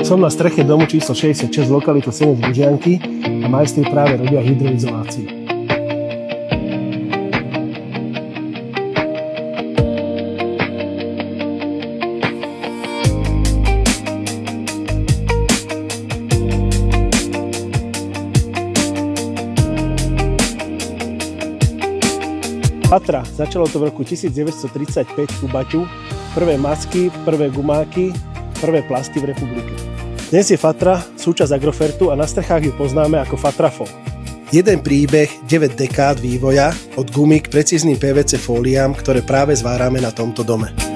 Som na streche domu číslo 66 v lokalite Senec Bužianky a majstri práve robia hydroizoláciu. Fatra, začalo to v roku 1935 u Baťu, prvé masky, prvé gumáky, prvé plasty v republike. Dnes je Fatra súčasť Agrofertu a na strechách ju poznáme ako Fatrafol. Jeden príbeh, 9 dekád vývoja, od gumy k precízným PVC fóliám, ktoré práve zvárame na tomto dome.